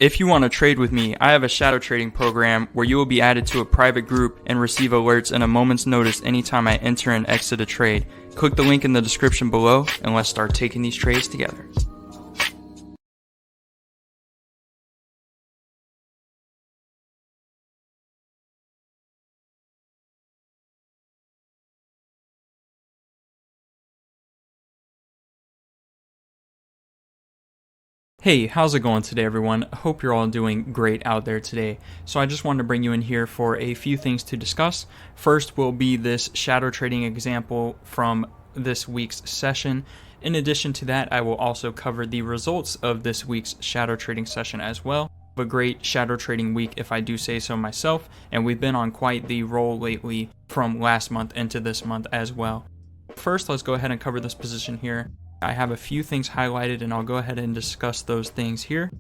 If you want to trade with me, I have a shadow trading program where you will be added to a private group and receive alerts in a moment's notice anytime I enter and exit a trade. Click the link in the description below and let's start taking these trades together. Hey, how's it going today, everyone? Hope you're all doing great out there today. So I just wanted to bring you in here for a few things to discuss. First will be this shadow trading example from this week's session. In addition to that, I will also cover the results of this week's shadow trading session as well. A great shadow trading week, if I do say so myself, and we've been on quite the roll lately from last month into this month as well. First, let's go ahead and cover this position here. I have a few things highlighted and I'll go ahead and discuss those things here.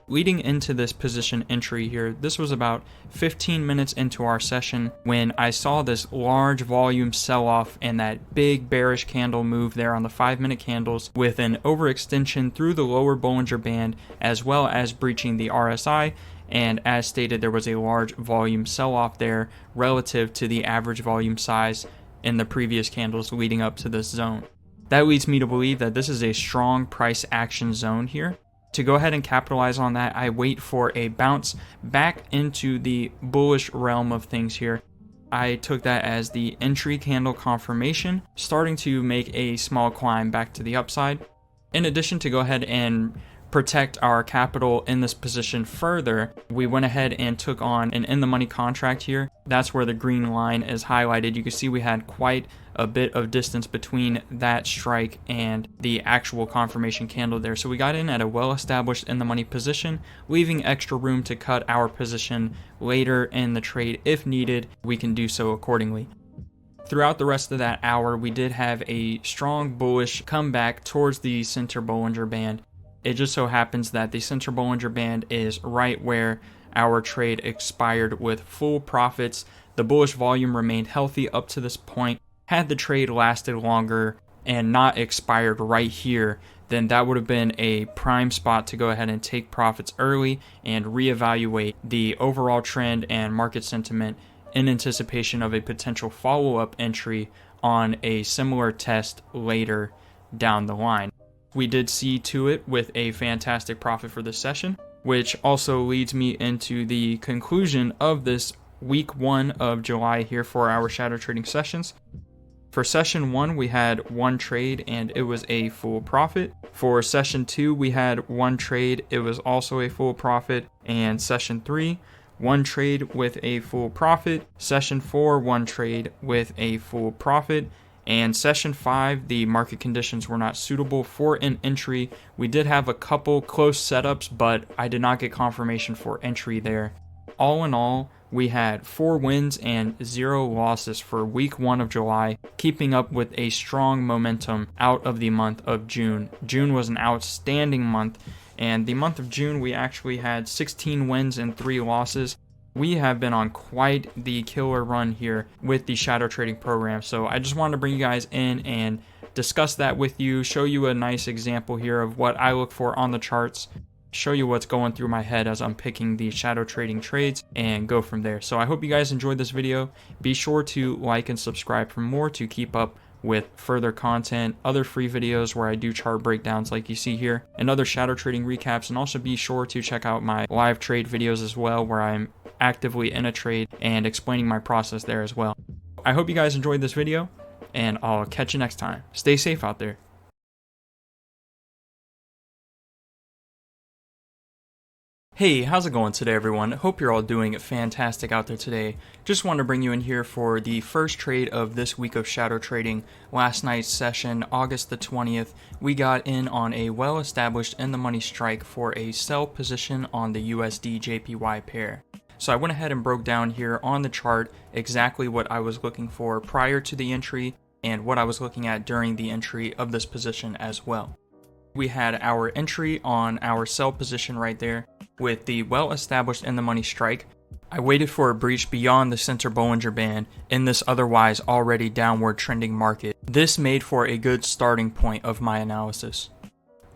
Leading into this position entry here, this was about 15 minutes into our session when I saw this large volume sell-off and that big bearish candle move there on the 5-minute candles with an overextension through the lower Bollinger Band as well as breaching the RSI. And as stated, there was a large volume sell-off there relative to the average volume size in the previous candles leading up to this zone. That leads me to believe that this is a strong price action zone here. To go ahead and capitalize on that, I wait for a bounce back into the bullish realm of things here. I took that as the entry candle confirmation, starting to make a small climb back to the upside. In addition, to go ahead and protect our capital in this position further, we went ahead and took on an in-the-money contract here. That's where the green line is highlighted. You can see we had quite a bit of distance between that strike and the actual confirmation candle there. So we got in at a well-established in-the-money position, leaving extra room to cut our position later in the trade if needed. We can do so accordingly. Throughout the rest of that hour, we did have a strong bullish comeback towards the center Bollinger Band. It just so happens that the center Bollinger Band is right where our trade expired with full profits. The bullish volume remained healthy up to this point. Had the trade lasted longer and not expired right here, then that would have been a prime spot to go ahead and take profits early and reevaluate the overall trend and market sentiment in anticipation of a potential follow-up entry on a similar test later down the line. We did see to it with a fantastic profit for this session, which also leads me into the conclusion of this week 1 of July here for our shadow trading sessions. For session 1, we had one trade and it was a full profit. For session 2, we had one trade, it was also a full profit. And session 3, one trade with a full profit. Session 4, one trade with a full profit. And session 5, the market conditions were not suitable for an entry. We did have a couple close setups, but I did not get confirmation for entry there. All in all, we had 4 wins and 0 losses for week 1 of July, keeping up with a strong momentum out of the month of June. June was an outstanding month, and the month of June we actually had 16 wins and 3 losses. We have been on quite the killer run here with the shadow trading program. So I just wanted to bring you guys in and discuss that with you, show you a nice example here of what I look for on the charts, show you what's going through my head as I'm picking the shadow trading trades, and go from there. So I hope you guys enjoyed this video. Be sure to like and subscribe for more to keep up with further content, other free videos where I do chart breakdowns like you see here, and other shadow trading recaps. And also be sure to check out my live trade videos as well, where I'm actively in a trade and explaining my process there as well. I hope you guys enjoyed this video, and I'll catch you next time. Stay safe out there. Hey, how's it going today, everyone? Hope you're all doing fantastic out there today. Just want to bring you in here for the first trade of this week of shadow trading. Last night's session, August the 20th, we got in on a well-established in-the-money strike for a sell position on the USD JPY pair. So I went ahead and broke down here on the chart exactly what I was looking for prior to the entry and what I was looking at during the entry of this position as well. We had our entry on our sell position right there with the well-established in-the-money strike. I waited for a breach beyond the center Bollinger Band in this otherwise already downward trending market. This made for a good starting point of my analysis.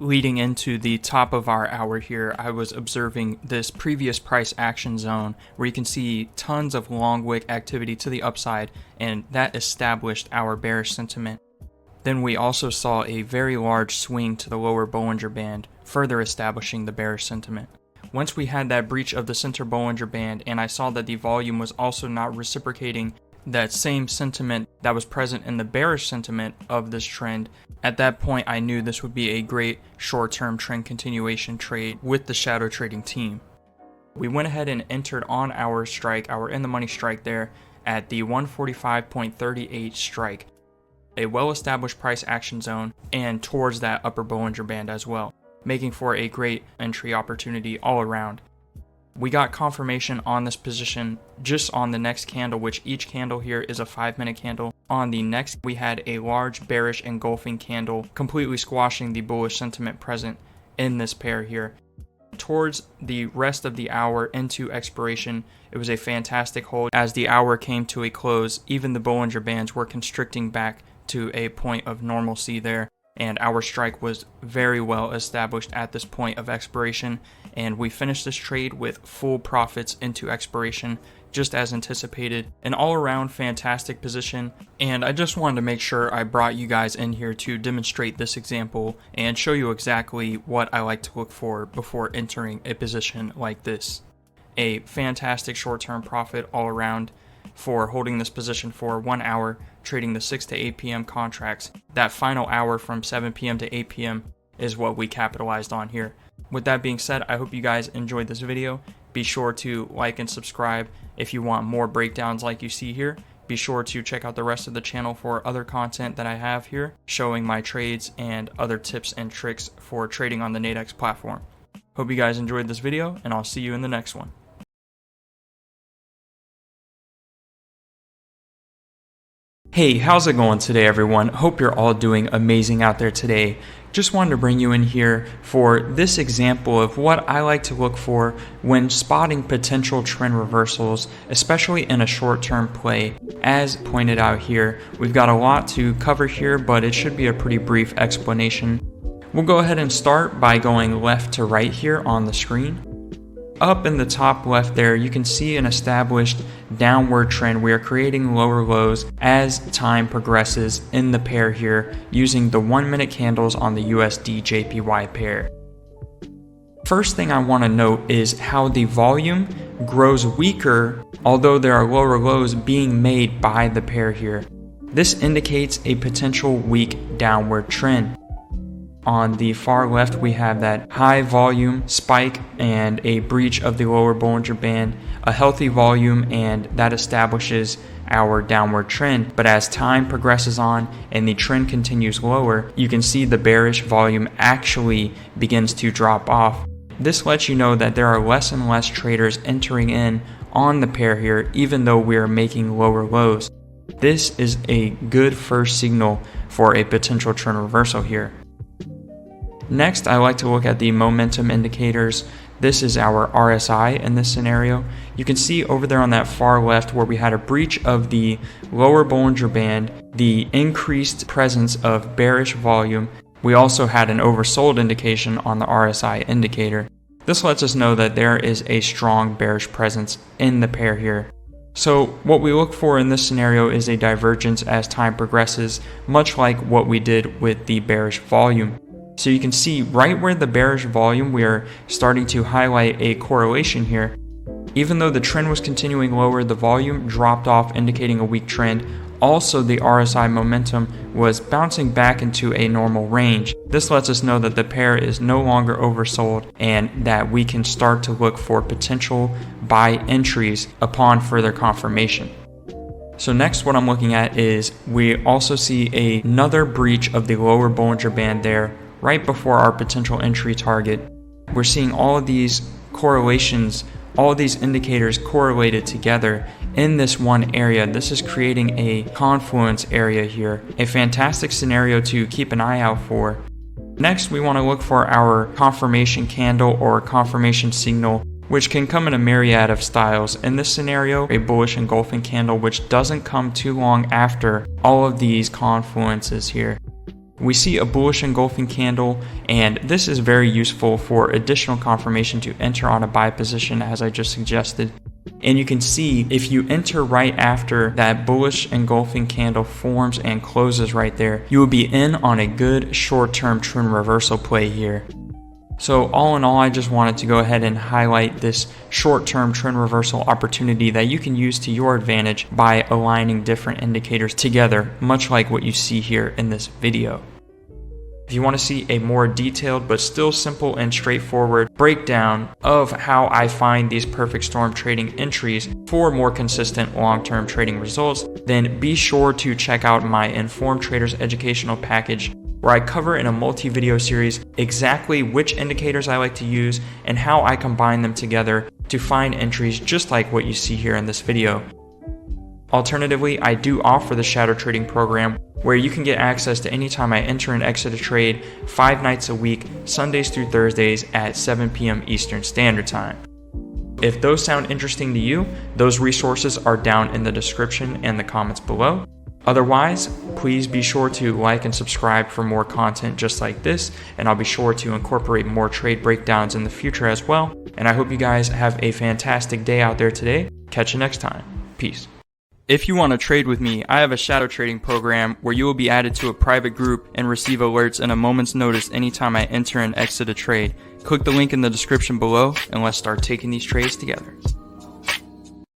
Leading into the top of our hour here, I was observing this previous price action zone where you can see tons of long wick activity to the upside, and that established our bearish sentiment. Then we also saw a very large swing to the lower Bollinger Band, further establishing the bearish sentiment. Once we had that breach of the center Bollinger Band, and I saw that the volume was also not reciprocating that same sentiment that was present in the bearish sentiment of this trend, at that point I knew this would be a great short-term trend continuation trade with the shadow trading team. We went ahead and entered on our strike, our in-the-money strike there at the 145.38 strike, a well-established price action zone, and towards that upper Bollinger Band as well, making for a great entry opportunity all around. We got confirmation on this position just on the next candle, which each candle here is a 5-minute candle. On the next, we had a large bearish engulfing candle, completely squashing the bullish sentiment present in this pair here. Towards the rest of the hour into expiration, it was a fantastic hold. As the hour came to a close, even the Bollinger Bands were constricting back to a point of normalcy there, and our strike was very well established at this point of expiration, and we finished this trade with full profits into expiration, just as anticipated. An all-around fantastic position, and I just wanted to make sure I brought you guys in here to demonstrate this example and show you exactly what I like to look for before entering a position like this. A fantastic short-term profit all around for holding this position for 1 hour, trading the 6 to 8 p.m. contracts. That final hour from 7 p.m. to 8 p.m. is what we capitalized on here. With that being said, I hope you guys enjoyed this video. Be sure to like and subscribe if you want more breakdowns like you see here. Be sure to check out the rest of the channel for other content that I have here, showing my trades and other tips and tricks for trading on the NADEX platform. Hope you guys enjoyed this video, and I'll see you in the next one. Hey, how's it going today, everyone? Hope you're all doing amazing out there today. Just wanted to bring you in here for this example of what I like to look for when spotting potential trend reversals, especially in a short-term play. As pointed out here, we've got a lot to cover here, but it should be a pretty brief explanation. We'll go ahead and start by going left to right here on the screen. Up in the top left there, you can see an established downward trend. We are creating lower lows as time progresses in the pair here using the 1-minute candles on the USD JPY pair. First thing I want to note is how the volume grows weaker, although there are lower lows being made by the pair here. This indicates a potential weak downward trend. On the far left, we have that high volume spike and a breach of the lower Bollinger Band, a healthy volume, and that establishes our downward trend. But as time progresses on and the trend continues lower, you can see the bearish volume actually begins to drop off. This lets you know that there are less and less traders entering in on the pair here, even though we are making lower lows. This is a good first signal for a potential trend reversal here. Next, I like to look at the momentum indicators. This is our RSI in this scenario. You can see over there on that far left where we had a breach of the lower Bollinger Band, the increased presence of bearish volume. We also had an oversold indication on the RSI indicator. This lets us know that there is a strong bearish presence in the pair here. So what we look for in this scenario is a divergence as time progresses, much like what we did with the bearish volume. So you can see right where the bearish volume, we are starting to highlight a correlation here. Even though the trend was continuing lower, the volume dropped off, indicating a weak trend. Also, the RSI momentum was bouncing back into a normal range. This lets us know that the pair is no longer oversold and that we can start to look for potential buy entries upon further confirmation. So next, what I'm looking at is we also see another breach of the lower Bollinger Band there, right before our potential entry target. We're seeing all of these correlations, all of these indicators correlated together in this one area. This is creating a confluence area here, a fantastic scenario to keep an eye out for. Next, we want to look for our confirmation candle or confirmation signal, which can come in a myriad of styles. In this scenario, a bullish engulfing candle, which doesn't come too long after all of these confluences here. we see a bullish engulfing candle, and this is very useful for additional confirmation to enter on a buy position, as I just suggested. And you can see if you enter right after that bullish engulfing candle forms and closes right there, you will be in on a good short-term trend reversal play here. So all in all, I just wanted to go ahead and highlight this short-term trend reversal opportunity that you can use to your advantage by aligning different indicators together, much like what you see here in this video. If you want to see a more detailed but still simple and straightforward breakdown of how I find these perfect storm trading entries for more consistent long-term trading results, then be sure to check out my Informed Traders educational package, where I cover in a multi-video series exactly which indicators I like to use and how I combine them together to find entries just like what you see here in this video. Alternatively, I do offer the shadow trading program, where you can get access to any time I enter and exit a trade 5 nights a week, Sundays through Thursdays at 7 p.m. Eastern Standard Time. If those sound interesting to you, those resources are down in the description and the comments below. Otherwise, please be sure to like and subscribe for more content just like this, and I'll be sure to incorporate more trade breakdowns in the future as well. And I hope you guys have a fantastic day out there today. Catch you next time. Peace. If you want to trade with me, I have a shadow trading program where you will be added to a private group and receive alerts in a moment's notice anytime I enter and exit a trade. Click the link in the description below and let's start taking these trades together.